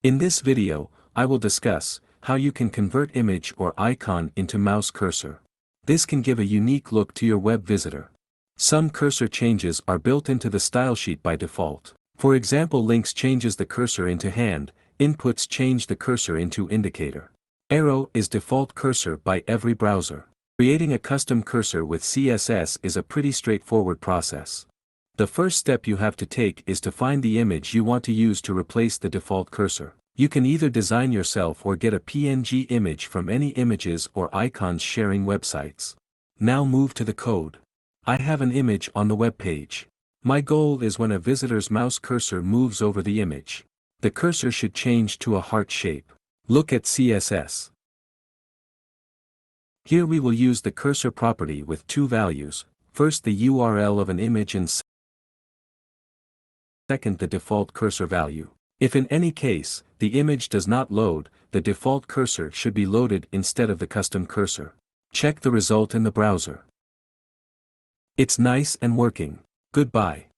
In this video, I will discuss how you can convert image or icon into mouse cursor. This can give a unique look to your web visitor. Some cursor changes are built into the style sheet by default. For example, links changes the cursor into hand, inputs change the cursor into indicator. Arrow is default cursor by every browser. Creating a custom cursor with CSS is a pretty straightforward process. The first step you have to take is to find the image you want to use to replace the default cursor. You can either design yourself or get a PNG image from any images or icons sharing websites. Now move to the code. I have an image on the web page. My goal is when a visitor's mouse cursor moves over the image, the cursor should change to a heart shape. Look at CSS. Here we will use the cursor property with two values, first the URL of an image and second the default cursor value. If in any case, the image does not load, the default cursor should be loaded instead of the custom cursor. Check the result in the browser. It's nice and working. Goodbye.